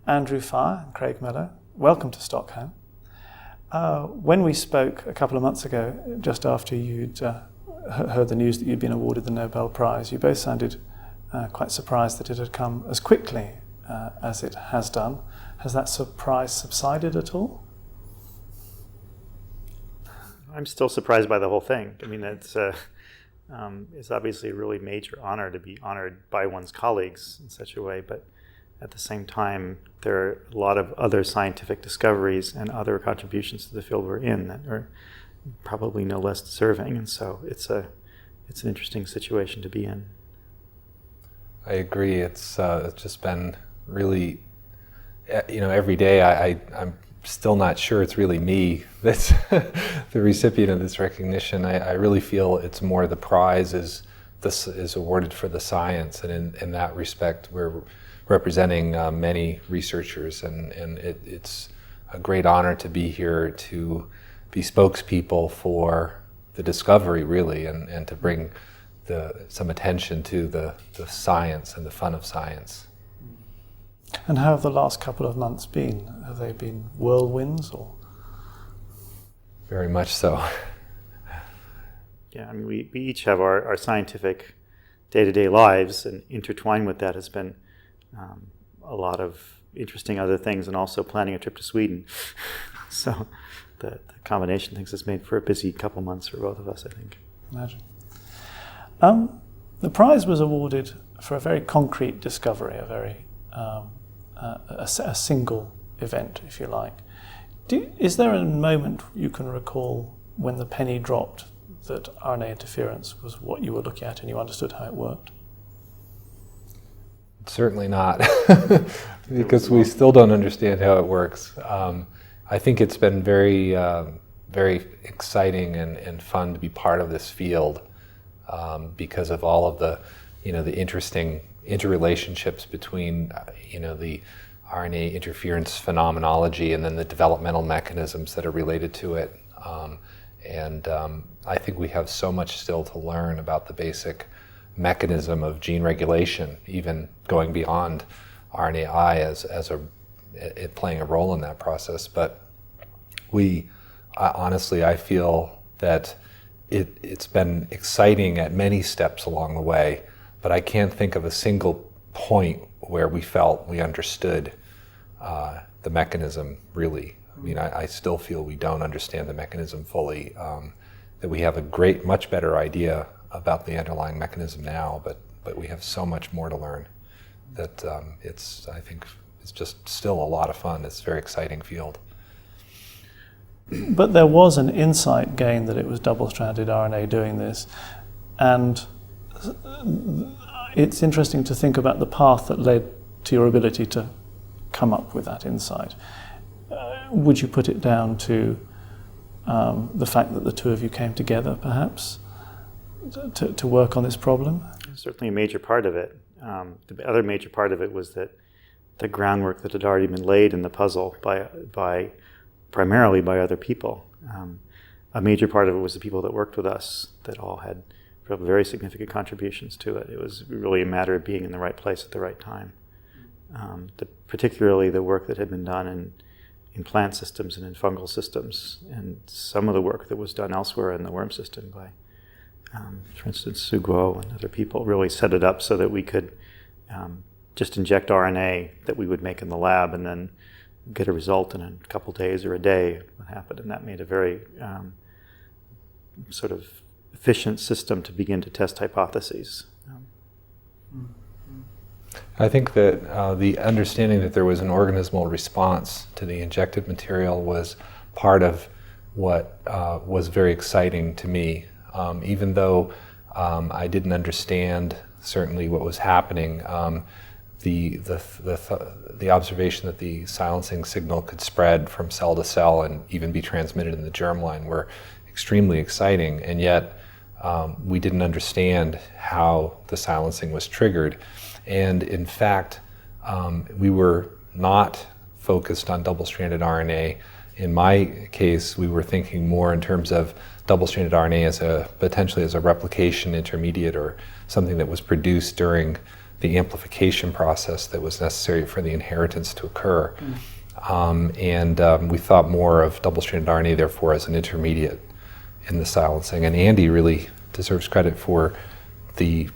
Andrew Fire and Craig Mello. Welcome to Stockholm. When we spoke a couple of months ago, just after you'd heard the news that you'd been awarded the Nobel Prize, you both sounded quite surprised that it had come as quickly as it has done. Has that surprise subsided at all? I'm still surprised by the whole thing. I mean, it's obviously a really major honor to be honored by one's colleagues in such a way, but at the same time, there are a lot of other scientific discoveries and other contributions to the field we're in that are probably no less deserving, and so it's an interesting situation to be in. I agree. It's just been really, every day I'm still not sure it's really me that's the recipient of this recognition. I really feel it's more the prize is awarded for the science, and in that respect, we're representing many researchers, and it's a great honor to be here to be spokespeople for the discovery, really, and to bring some attention to the science and the fun of science. And how have the last couple of months been? Have they been whirlwinds or? Very much so. Yeah, I mean, we each have our scientific day-to-day lives, and intertwined with that has been a lot of interesting other things, and also planning a trip to Sweden. So the combination of things has made for a busy couple months for both of us, I think. Imagine. The prize was awarded for a very concrete discovery, a single event, if you like. Is there a moment you can recall when the penny dropped that RNA interference was what you were looking at and you understood how it worked? Certainly not, because we still don't understand how it works. I think it's been very, very exciting and fun to be part of this field because of all of the interesting interrelationships between, the RNA interference phenomenology and then the developmental mechanisms that are related to it. I think we have so much still to learn about the basic mechanism of gene regulation, even going beyond RNAi as it playing a role in that process. But honestly, I feel that it's been exciting at many steps along the way, but I can't think of a single point where we felt we understood the mechanism really. I mean, I still feel we don't understand the mechanism fully, that we have a much better idea about the underlying mechanism now, but we have so much more to learn that I think it's just still a lot of fun. It's a very exciting field. But there was an insight gained that it was double-stranded RNA doing this, and it's interesting to think about the path that led to your ability to come up with that insight. Would you put it down to the fact that the two of you came together, perhaps, to work on this problem? Certainly a major part of it. The other major part of it was that the groundwork that had already been laid in the puzzle primarily by other people. A major part of it was the people that worked with us that all had very significant contributions to it. It was really a matter of being in the right place at the right time. Particularly the work that had been done in plant systems and in fungal systems, and some of the work that was done elsewhere in the worm system by, for instance, Sue Guo and other people really set it up so that we could just inject RNA that we would make in the lab and then get a result in a couple days or a day what happened, and that made a very sort of efficient system to begin to test hypotheses. I think that the understanding that there was an organismal response to the injected material was part of what was very exciting to me. Even though I didn't understand certainly what was happening, the observation that the silencing signal could spread from cell to cell and even be transmitted in the germline were extremely exciting, and yet we didn't understand how the silencing was triggered. And in fact, we were not focused on double-stranded RNA. In my case, we were thinking more in terms of double-stranded RNA as potentially as a replication intermediate or something that was produced during the amplification process that was necessary for the inheritance to occur. And we thought more of double-stranded RNA, therefore, as an intermediate in the silencing. And Andy really deserves credit for the,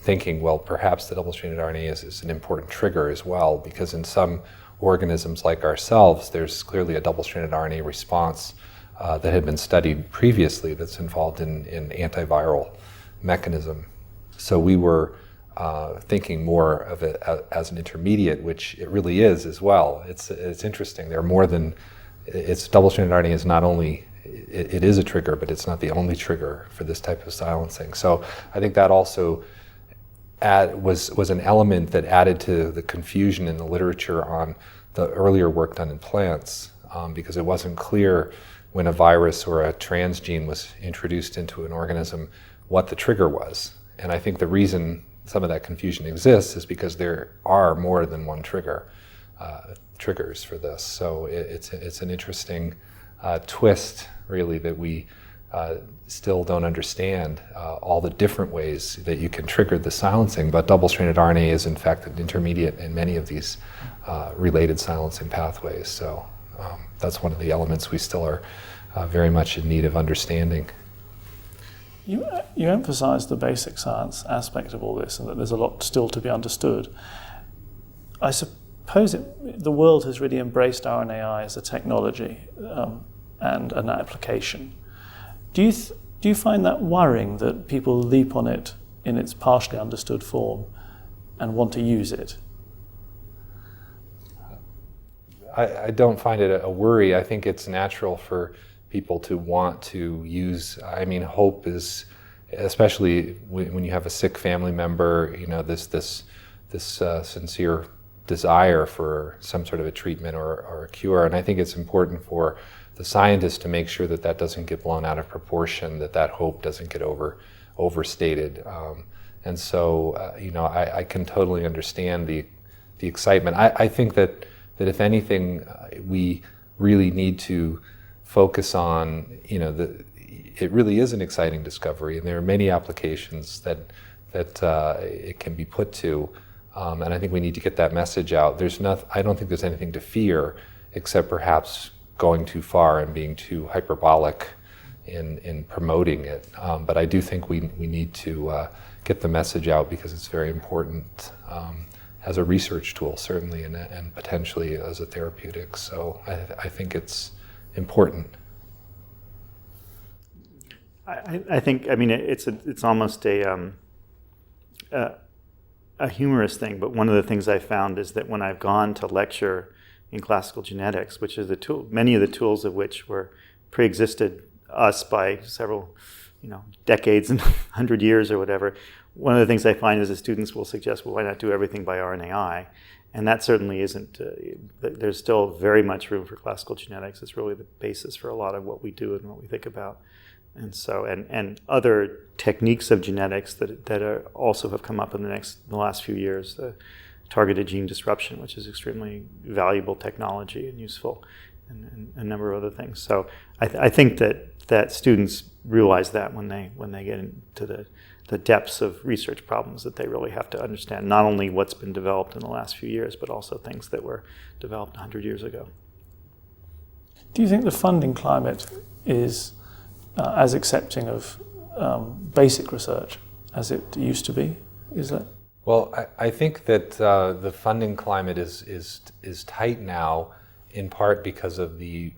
thinking, well, perhaps the double-stranded RNA is an important trigger as well, because in some organisms like ourselves, there's clearly a double-stranded RNA response that had been studied previously that's involved in antiviral mechanism. So we were thinking more of it as an intermediate, which it really is as well. It's interesting. There are more than, it's double-stranded RNA is not only, it is a trigger, but it's not the only trigger for this type of silencing. So I think that also was an element that added to the confusion in the literature on the earlier work done in plants, because it wasn't clear when a virus or a transgene was introduced into an organism what the trigger was. And I think the reason some of that confusion exists is because there are more than one triggers for this. So it's an interesting twist, really, that we still don't understand all the different ways that you can trigger the silencing, but double-stranded RNA is in fact an intermediate in many of these related silencing pathways. So that's one of the elements we still are very much in need of understanding. You emphasize the basic science aspect of all this, and that there's a lot still to be understood. I suppose the world has really embraced RNAi as a technology and an application. Do you find that worrying, that people leap on it in its partially understood form and want to use it? I don't find it a worry. I think it's natural for people to want to use. I mean, hope is, especially when you have a sick family member, this sincere desire for some sort of a treatment or a cure. And I think it's important for the scientists to make sure that that doesn't get blown out of proportion, that hope doesn't get overstated. And so, I can totally understand the excitement. I think that if anything, we really need to focus on, it really is an exciting discovery, and there are many applications that it can be put to, and I think we need to get that message out. I don't think there's anything to fear, except perhaps going too far and being too hyperbolic in promoting it. But I do think we need to get the message out, because it's very important as a research tool, certainly, and potentially as a therapeutic. So I think it's important. I think, it's almost a humorous thing, but one of the things I found is that when I've gone to lecture in classical genetics, which is many of the tools of which were pre-existed us by several, decades and 100 years or whatever, one of the things I find is the students will suggest, well, why not do everything by RNAi? And that certainly isn't, there's still very much room for classical genetics. It's really the basis for a lot of what we do and what we think about. And so, and other techniques of genetics that are also have come up in the last few years, targeted gene disruption, which is extremely valuable technology and useful, and a number of other things. So I think that students realize that when they get into the depths of research problems, that they really have to understand not only what's been developed in the last few years, but also things that were developed 100 years ago. Do you think the funding climate is as accepting of basic research as it used to be? Is that? Well, I think that the funding climate is tight now, in part because of the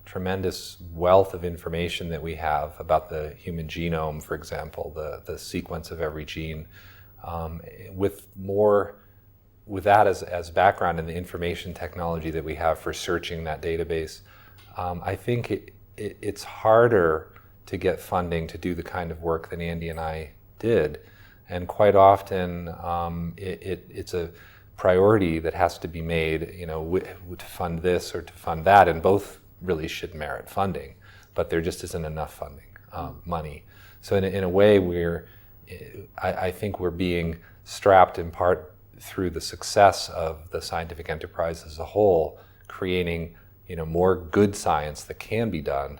tremendous wealth of information that we have about the human genome, for example, the sequence of every gene. With that as background and the information technology that we have for searching that database, I think it's harder to get funding to do the kind of work that Andy and I did. And quite often, it's a priority that has to be made, to fund this or to fund that, and both really should merit funding, but there just isn't enough funding, money. So in a way, I think we're being strapped in part through the success of the scientific enterprise as a whole, creating more good science that can be done.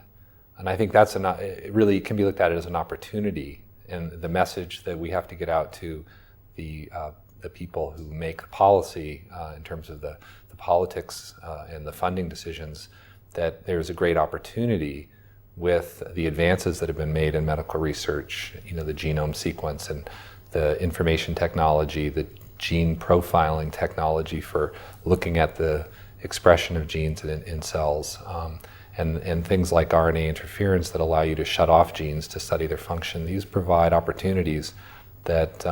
And I think it really can be looked at as an opportunity, and the message that we have to get out to the people who make policy in terms of the politics and the funding decisions, that there's a great opportunity with the advances that have been made in medical research, the genome sequence and the information technology, the gene profiling technology for looking at the expression of genes in cells, and things like RNA interference that allow you to shut off genes to study their function. These provide opportunities that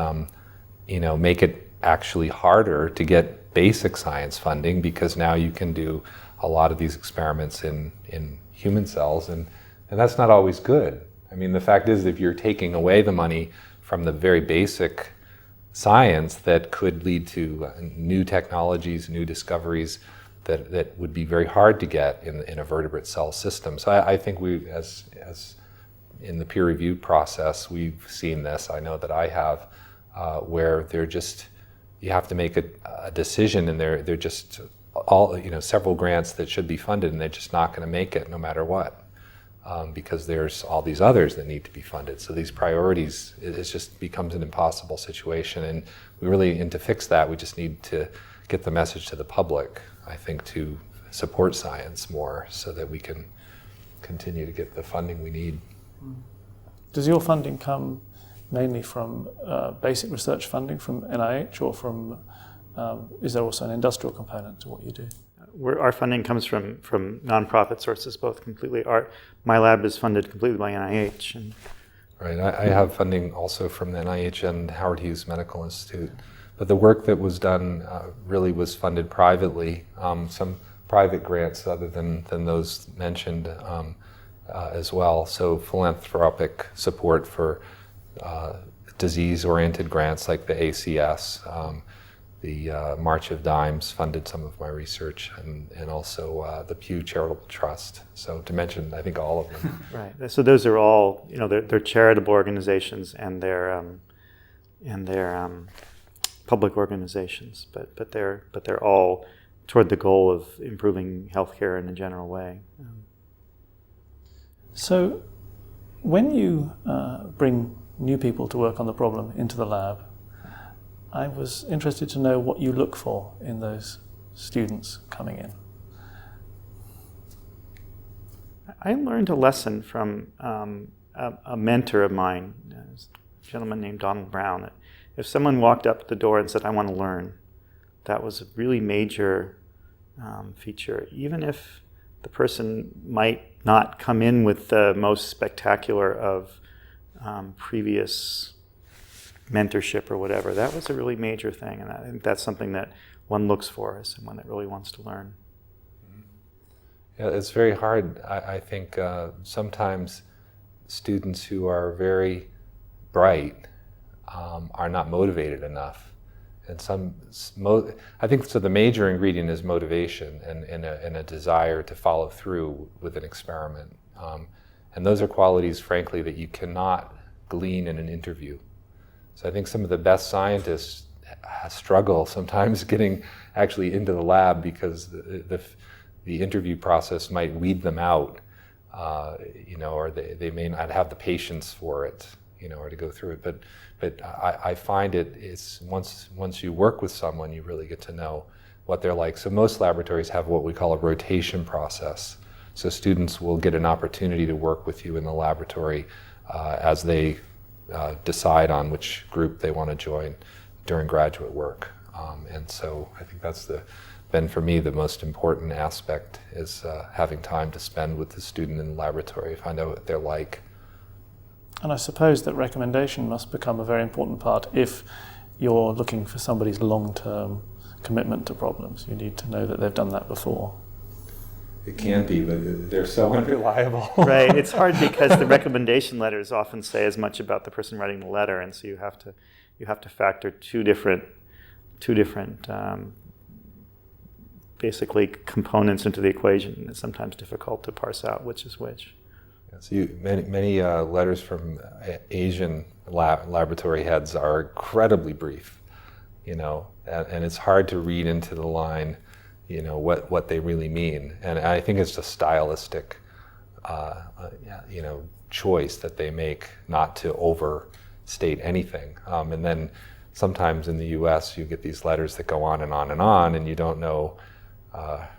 make it actually harder to get basic science funding, because now you can do a lot of these experiments in human cells, and that's not always good. I mean, the fact is, if you're taking away the money from the very basic science that could lead to new technologies, new discoveries that would be very hard to get in a vertebrate cell system. So I think we, as in the peer review process, we've seen this. I know that I have, where you have to make a decision, and they're just all, several grants that should be funded, and they're just not going to make it no matter what, because there's all these others that need to be funded. So these priorities, it just becomes an impossible situation, and to fix that, we just need to get the message to the public, I think, to support science more so that we can continue to get the funding we need. Does your funding come mainly from basic research funding from NIH, or from is there also an industrial component to what you do? Our funding comes from nonprofit sources, both completely. My lab is funded completely by NIH. Right, I have funding also from the NIH and Howard Hughes Medical Institute. But the work that was done really was funded privately, some private grants other than those mentioned as well. So philanthropic support for disease-oriented grants like the ACS, the March of Dimes funded some of my research, and also the Pew Charitable Trust. So to mention, I think, all of them. Right. So those are all, they're charitable organizations, and they're public organizations, but they're all toward the goal of improving healthcare in a general way. So, when you bring new people to work on the problem into the lab, I was interested to know what you look for in those students coming in. I learned a lesson from a mentor of mine, a gentleman named Donald Brown. If someone walked up the door and said, "I want to learn," that was a really major feature. Even if the person might not come in with the most spectacular of previous mentorship or whatever, that was a really major thing. And I think that's something that one looks for as someone that really wants to learn. Yeah, it's very hard. I think sometimes students who are very bright are not motivated enough, and I think so. The major ingredient is motivation and a desire to follow through with an experiment, and those are qualities, frankly, that you cannot glean in an interview. So I think some of the best scientists struggle sometimes getting actually into the lab, because the interview process might weed them out, or they may not have the patience for it, or to go through it. But I find it's once you work with someone, you really get to know what they're like. So most laboratories have what we call a rotation process. So students will get an opportunity to work with you in the laboratory as they decide on which group they want to join during graduate work. And so I think that's been for me the most important aspect, is having time to spend with the student in the laboratory, find out what they're like. And I suppose that recommendation must become a very important part if you're looking for somebody's long-term commitment to problems. You need to know that they've done that before. It can be, but they're so unreliable. Right. It's hard because the recommendation letters often say as much about the person writing the letter, and so you have to factor two different basically components into the equation. It's sometimes difficult to parse out which is which. So many letters from Asian laboratory heads are incredibly brief, and it's hard to read into the line, what they really mean. And I think it's a stylistic, choice that they make not to overstate anything. And then sometimes in the US you get these letters that go on and on and on, and you don't know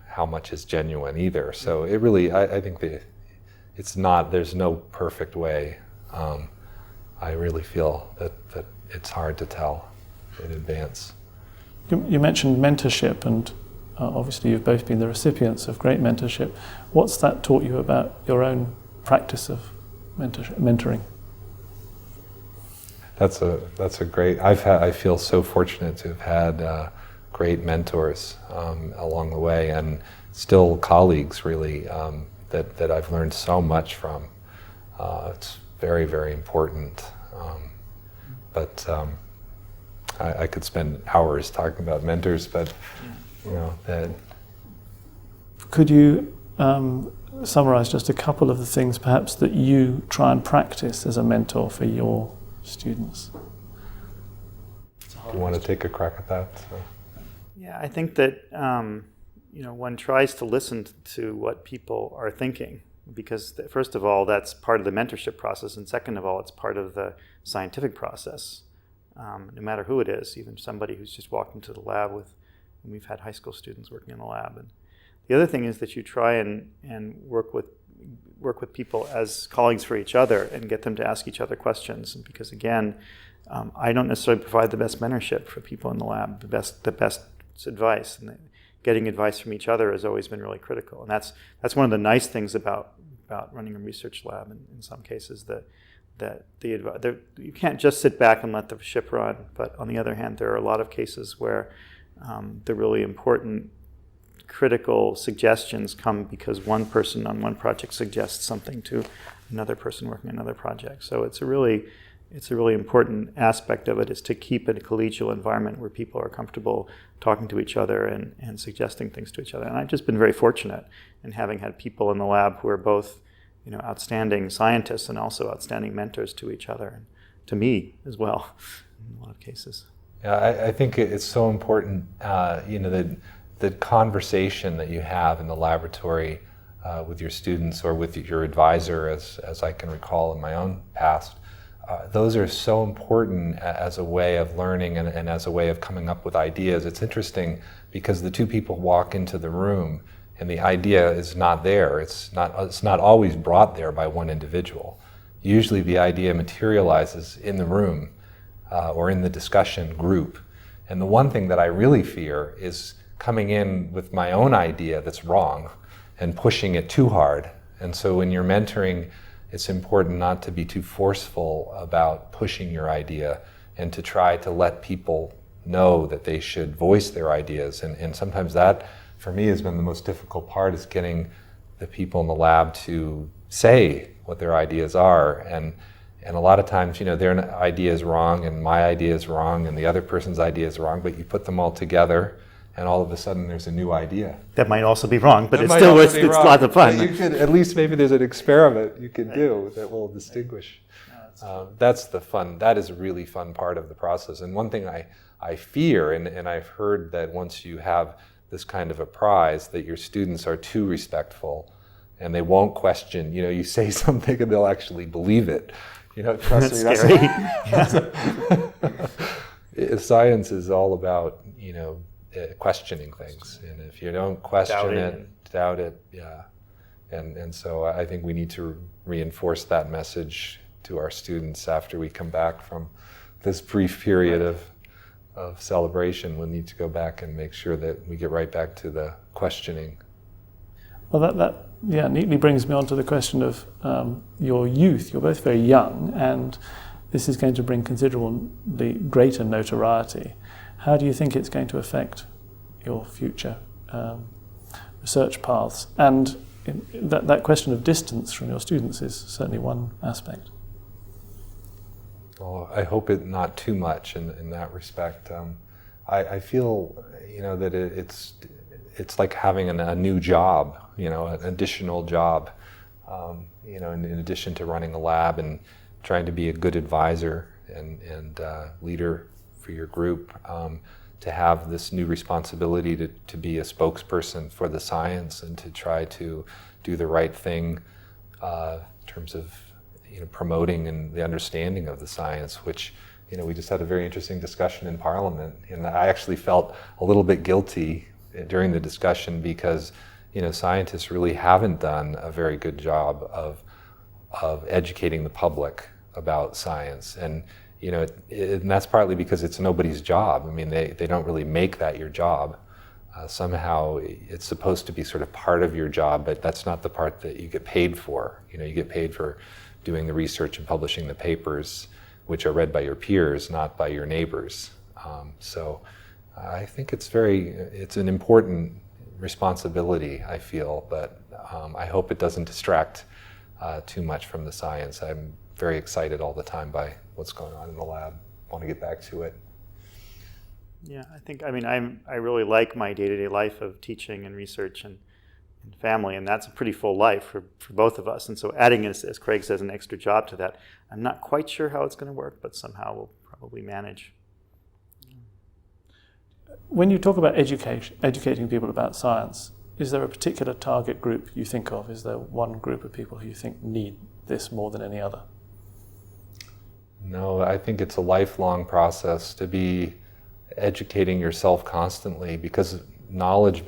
how much is genuine either. So it really, I think that there's no perfect way. I really feel that it's hard to tell in advance. You mentioned mentorship, and obviously you've both been the recipients of great mentorship. What's that taught you about your own practice of mentoring? That's a great. I feel so fortunate to have had great mentors along the way, and still colleagues really that I've learned so much from. It's very, very important. But I could spend hours talking about mentors, but that. Could you summarize just a couple of the things perhaps that you try and practice as a mentor for your students? Do you want to take a crack at that? Yeah, I think that one tries to listen to what people are thinking, because first of all, that's part of the mentorship process, and second of all, it's part of the scientific process. No matter who it is, even somebody who's just walked into the lab and we've had high school students working in the lab. And the other thing is that you try and work with people as colleagues for each other and get them to ask each other questions. Because again, I don't necessarily provide the best mentorship for people in the lab, the best advice, and getting advice from each other has always been really critical. And that's one of the nice things about running a research lab in some cases, that you can't just sit back and let the ship run. But on the other hand, there are a lot of cases where the really important critical suggestions come because one person on one project suggests something to another person working on another project. So it's a really important aspect of it, is to keep it a collegial environment where people are comfortable talking to each other and suggesting things to each other. And I've just been very fortunate in having had people in the lab who are both outstanding scientists and also outstanding mentors to each other, and to me as well, in a lot of cases. Yeah, I think it's so important, the conversation that you have in the laboratory with your students or with your advisor, as I can recall in my own past. Those are so important as a way of learning and as a way of coming up with ideas. It's interesting because the two people walk into the room and the idea is not there. It's not always brought there by one individual. Usually the idea materializes in the room or in the discussion group. And the one thing that I really fear is coming in with my own idea that's wrong and pushing it too hard. And so when you're mentoring, it's important not to be too forceful about pushing your idea and to try to let people know that they should voice their ideas. And sometimes that, for me, has been the most difficult part, is getting the people in the lab to say what their ideas are. And a lot of times, their idea is wrong and my idea is wrong and the other person's idea is wrong, but you put them all together and all of a sudden there's a new idea. That might also be wrong, but it's lots of fun. You could, at least maybe there's an experiment you could do that will distinguish. That's the fun. That is a really fun part of the process. And one thing I fear, and I've heard that once you have this kind of a prize, that your students are too respectful and they won't question. You say something and they'll actually believe it. Trust me, that's scary. Science is all about, questioning things, and if you don't question doubt it, yeah. And so I think we need to reinforce that message to our students after we come back from this brief period of celebration. We'll need to go back and make sure that we get right back to the questioning. Well, that neatly brings me on to the question of your youth. You're both very young, and this is going to bring considerably greater notoriety. How do you think it's going to affect your future research paths? And that question of distance from your students is certainly one aspect. Well, I hope it not too much in that respect. I feel, that it's like having a new job, an additional job, in addition to running a lab and trying to be a good advisor and leader for your group, to have this new responsibility to be a spokesperson for the science and to try to do the right thing in terms of promoting and the understanding of the science, which we just had a very interesting discussion in Parliament, and I actually felt a little bit guilty during the discussion because, scientists really haven't done a very good job of educating the public about science. And, and that's partly because it's nobody's job. I mean, they don't really make that your job. Somehow it's supposed to be sort of part of your job, but that's not the part that you get paid for. You get paid for doing the research and publishing the papers, which are read by your peers, not by your neighbors. So I think it's an important responsibility, I feel, but I hope it doesn't distract too much from the science. I'm very excited all the time by what's going on in the lab. I want to get back to it. Yeah, I really like my day-to-day life of teaching and research and family, and that's a pretty full life for both of us. And so adding, as Craig says, an extra job to that, I'm not quite sure how it's going to work, but somehow we'll probably manage. When you talk about educating people about science, is there a particular target group you think of? Is there one group of people who you think need this more than any other? No, I think it's a lifelong process to be educating yourself constantly, because knowledge,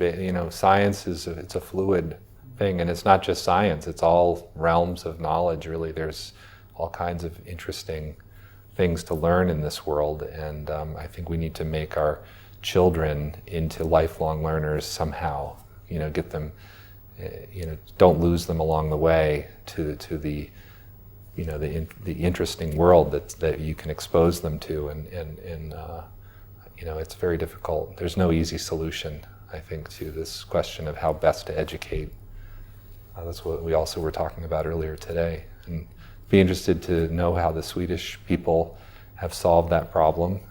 science it's a fluid thing, and it's not just science, it's all realms of knowledge, really. There's all kinds of interesting things to learn in this world, and I think we need to make our children into lifelong learners somehow, get them, don't lose them along the way to the the interesting world that you can expose them to, and it's very difficult. There's no easy solution, I think, to this question of how best to educate. That's what we also were talking about earlier today. And be interested to know how the Swedish people have solved that problem.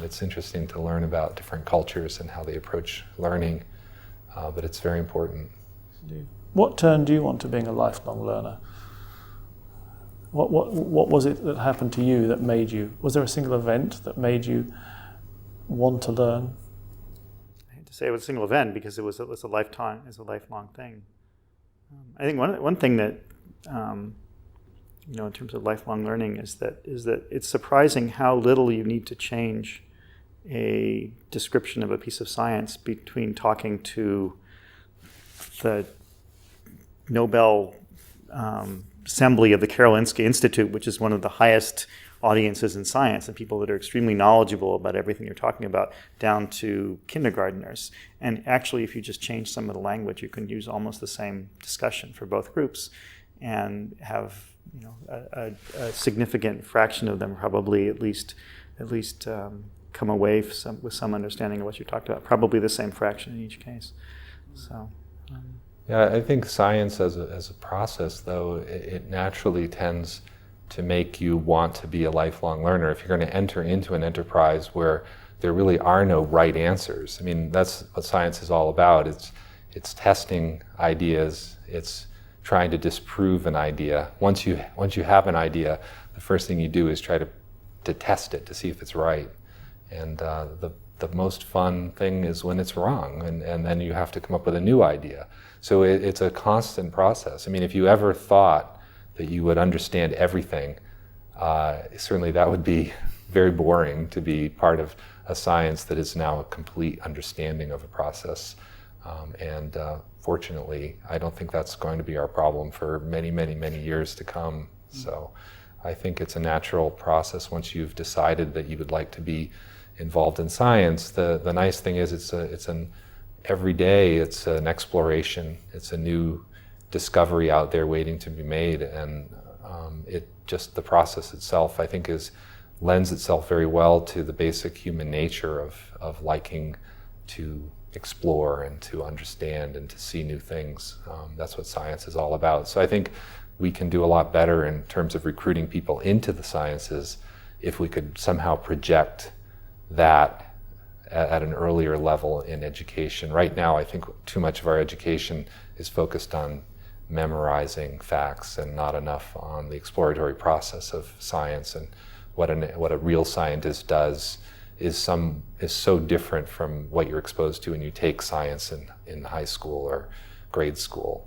It's interesting to learn about different cultures and how they approach learning, but it's very important. What turned you on to being a lifelong learner? What was it that happened to you that made you? Was there a single event that made you want to learn? I hate to say it was a single event because it was a lifelong thing. I think one thing that in terms of lifelong learning is that it's surprising how little you need to change a description of a piece of science between talking to the Nobel Assembly of the Karolinska Institute, which is one of the highest audiences in science, and people that are extremely knowledgeable about everything you're talking about, down to kindergarteners. And actually, if you just change some of the language, you can use almost the same discussion for both groups and have a significant fraction of them probably at least come away with some understanding of what you talked about. Probably the same fraction in each case. So. Yeah, I think science as a process, though, it naturally tends to make you want to be a lifelong learner. If you're going to enter into an enterprise where there really are no right answers, I mean, that's what science is all about. It's testing ideas. It's trying to disprove an idea. Once you have an idea, the first thing you do is try to test it to see if it's right. And the most fun thing is when it's wrong, and then you have to come up with a new idea. So it's a constant process. I mean, if you ever thought that you would understand everything, certainly that would be very boring to be part of a science that is now a complete understanding of a process. And fortunately, I don't think that's going to be our problem for many, many, many years to come. So I think it's a natural process once you've decided that you would like to be involved in science. The nice thing is it's an every day it's an exploration. It's a new discovery out there waiting to be made, and the process itself, I think, lends itself very well to the basic human nature of liking to explore and to understand and to see new things. That's what science is all about. So I think we can do a lot better in terms of recruiting people into the sciences if we could somehow project that at an earlier level in education. Right now, I think too much of our education is focused on memorizing facts and not enough on the exploratory process of science. And what a real scientist does is so different from what you're exposed to when you take science in high school or grade school.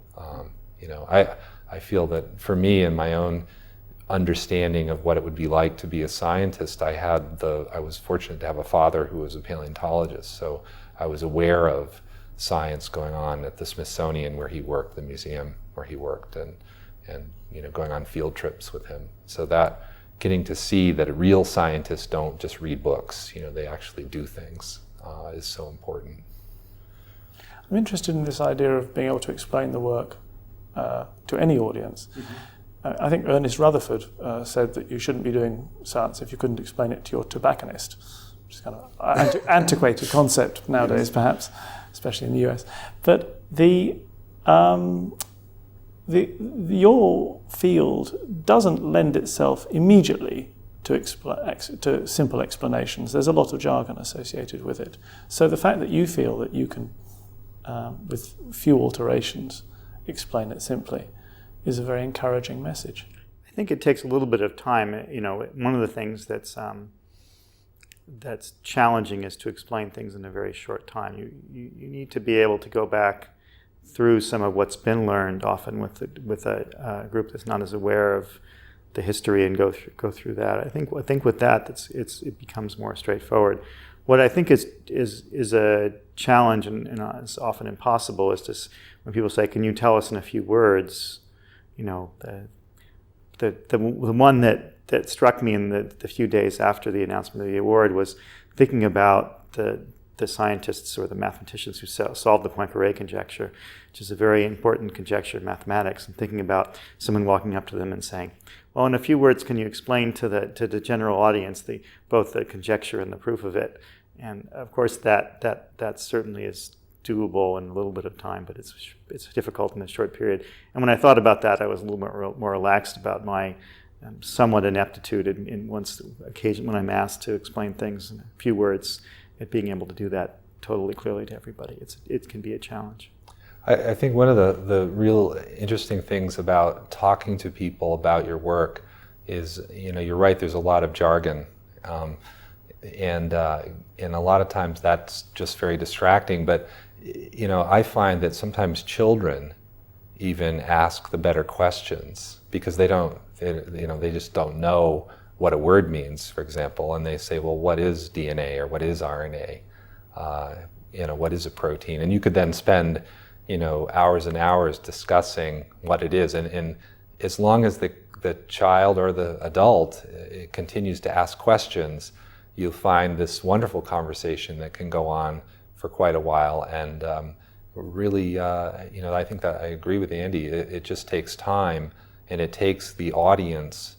I feel that for me in my own understanding of what it would be like to be a scientist, I was fortunate to have a father who was a paleontologist, so I was aware of science going on at the Smithsonian where he worked, the museum where he worked, and going on field trips with him. So that getting to see that real scientists don't just read books, they actually do things, is so important. I'm interested in this idea of being able to explain the work to any audience. I think Ernest Rutherford said that you shouldn't be doing science if you couldn't explain it to your tobacconist, which is kind of an antiquated concept nowadays, perhaps, especially in the US. But your field doesn't lend itself immediately to simple explanations. There's a lot of jargon associated with it. So the fact that you feel that you can, with few alterations, explain it simply is a very encouraging message. I think it takes a little bit of time. One of the things that's challenging is to explain things in a very short time. You need to be able to go back through some of what's been learned, often with a group that's not as aware of the history, and go through that. I think with that, it becomes more straightforward. What I think is a challenge, and is often impossible, is just when people say, "Can you tell us in a few words?" The one that struck me in the few days after the announcement of the award was thinking about the scientists or the mathematicians who solved the Poincare conjecture, which is a very important conjecture in mathematics, and thinking about someone walking up to them and saying, "Well, in a few words, can you explain to the general audience both the conjecture and the proof of it?" And of course, that certainly is doable in a little bit of time, but it's difficult in a short period. And when I thought about that, I was a little more relaxed about my somewhat ineptitude in occasion when I'm asked to explain things in a few words, at being able to do that totally clearly to everybody. It can be a challenge. I think one of the real interesting things about talking to people about your work is, you're right, there's a lot of jargon. And a lot of times that's just very distracting. But, I find that sometimes children even ask the better questions because they just don't know what a word means, for example. And they say, well, what is DNA, or what is RNA? What is a protein? And you could then spend, hours and hours discussing what it is. And as long as the child or the adult continues to ask questions, you'll find this wonderful conversation that can go on for quite a while. And really, I think that I agree with Andy. It just takes time, and it takes the audience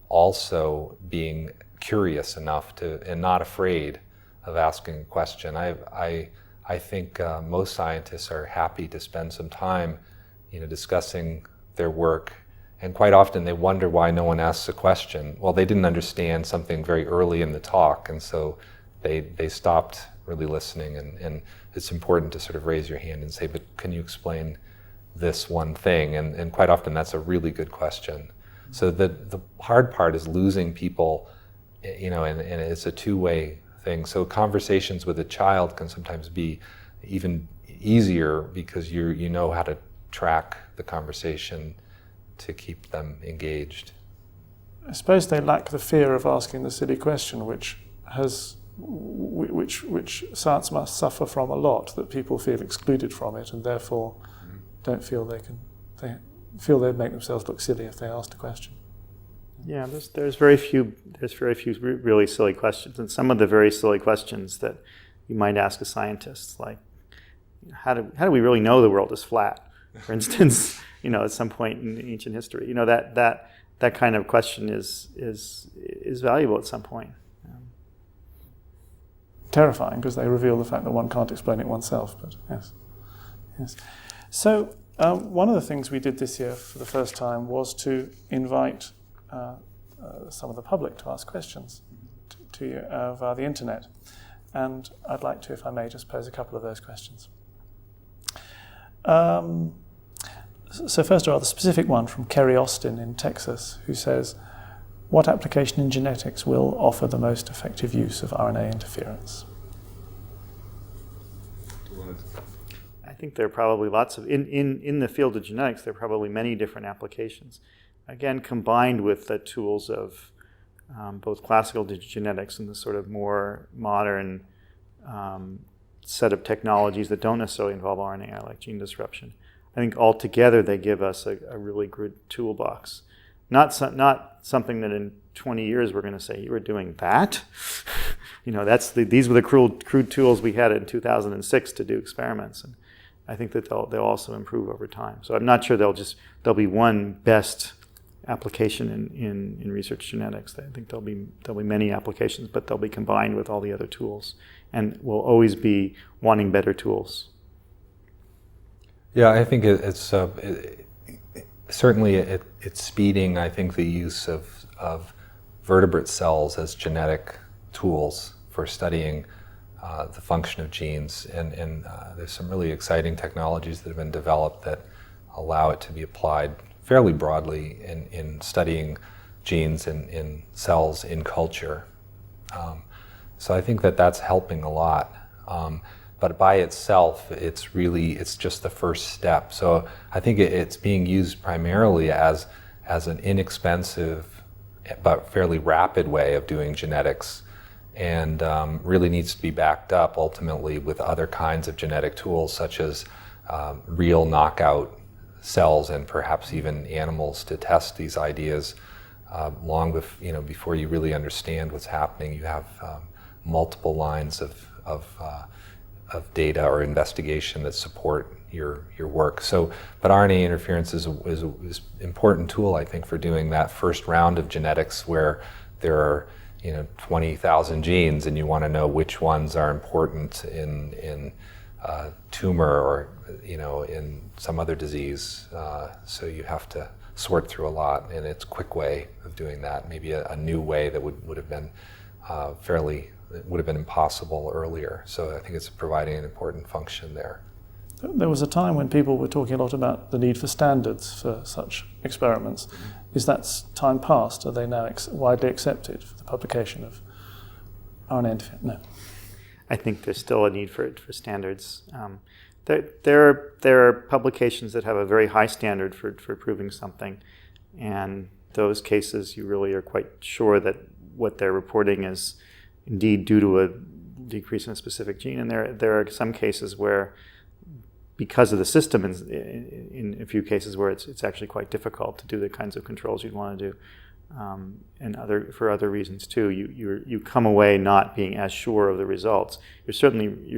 also being curious enough and not afraid of asking a question. I think most scientists are happy to spend some time, discussing their work. And quite often they wonder why no one asks a question. Well, they didn't understand something very early in the talk, and so they stopped really listening. And it's important to sort of raise your hand and say, but can you explain this one thing? And quite often that's a really good question. So the hard part is losing people, and it's a two-way thing. So conversations with a child can sometimes be even easier because you know how to track the conversation to keep them engaged. I suppose they lack the fear of asking the silly question, which science must suffer from a lot, that people feel excluded from it and therefore don't feel they feel they'd make themselves look silly if they asked a question. Yeah, there's very few really silly questions, and some of the very silly questions that you might ask a scientist, like how do we really know the world is flat, for instance, at some point in ancient history, that kind of question is valuable at some point. Terrifying because they reveal the fact that one can't explain it oneself. But yes. So one of the things we did this year for the first time was to invite some of the public to ask questions to you via the internet. And I'd like to, if I may, just pose a couple of those questions. So first of all, the specific one from Kerry Austin in Texas, who says, what application in genetics will offer the most effective use of RNA interference? I think there are probably lots of, in the field of genetics, there are probably many different applications. again, combined with the tools of both classical genetics and the sort of more modern set of technologies that don't necessarily involve RNA, like gene disruption. I think altogether they give us a really good toolbox. Not something that in 20 years we're going to say, you were doing that? These were the crude tools we had in 2006 to do experiments. And I think that they'll also improve over time. So I'm not sure there'll be one best application in research genetics. I think there'll be many applications, but they'll be combined with all the other tools. And we'll always be wanting better tools. Yeah, I think it's certainly it's speeding, I think, the use of vertebrate cells as genetic tools for studying the function of genes. And there's some really exciting technologies that have been developed that allow it to be applied fairly broadly in studying genes in cells in culture. So I think that's helping a lot. But by itself, it's just the first step. So I think it's being used primarily as an inexpensive but fairly rapid way of doing genetics, and really needs to be backed up ultimately with other kinds of genetic tools, such as real knockout cells and perhaps even animals to test these ideas long before you really understand what's happening. You have multiple lines of data or investigation that support your work. But RNA interference is an important tool, I think, for doing that first round of genetics where there are 20,000 genes and you want to know which ones are important in tumor or in some other disease. So you have to sort through a lot, and it's a quick way of doing that. Maybe a new way that would have been impossible earlier. So I think it's providing an important function there. There was a time when people were talking a lot about the need for standards for such experiments. Is that time past? Are they now widely accepted for the publication of RNA interference? No. I think there's still a need for standards. There are publications that have a very high standard for proving something, and those cases you really are quite sure that what they're reporting is indeed due to a decrease in a specific gene. And there are some cases where, because of the system, in a few cases where it's actually quite difficult to do the kinds of controls you'd want to do, and for other reasons too. You come away not being as sure of the results. You're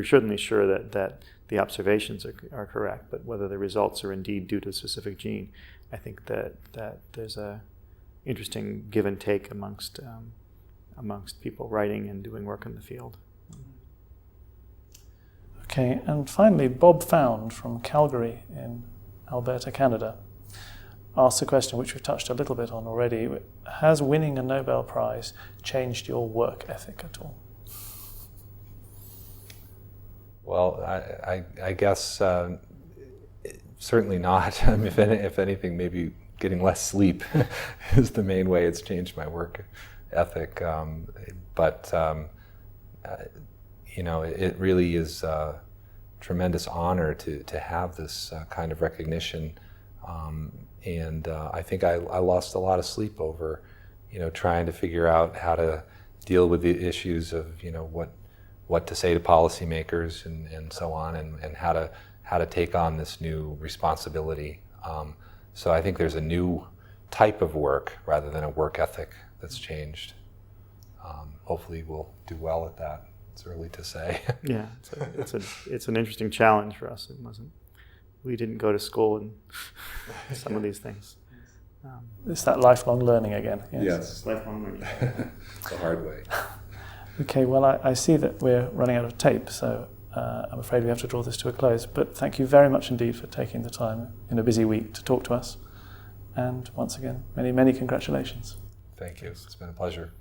certainly sure that the observations are correct, but whether the results are indeed due to a specific gene, I think that there's a interesting give and take amongst people writing and doing work in the field. Okay, and finally, Bob Found from Calgary in Alberta, Canada, asked a question which we've touched a little bit on already. Has winning a Nobel Prize changed your work ethic at all? Well, I guess certainly not. If anything, maybe getting less sleep is the main way it's changed my work ethic. It really is a tremendous honor to have this kind of recognition. And I think I lost a lot of sleep over, trying to figure out how to deal with the issues of, what to say to policymakers and so on, and how to take on this new responsibility. So I think there's a new type of work rather than a work ethic that's changed. Hopefully we'll do well at that. It's early to say. Yeah, it's an interesting challenge for us. We didn't go to school in some of these things. It's that lifelong learning again. Yes. Lifelong learning. The hard way. Okay, well, I see that we're running out of tape, so I'm afraid we have to draw this to a close. But thank you very much indeed for taking the time in a busy week to talk to us. And once again, many, many congratulations. Thank you. It's been a pleasure.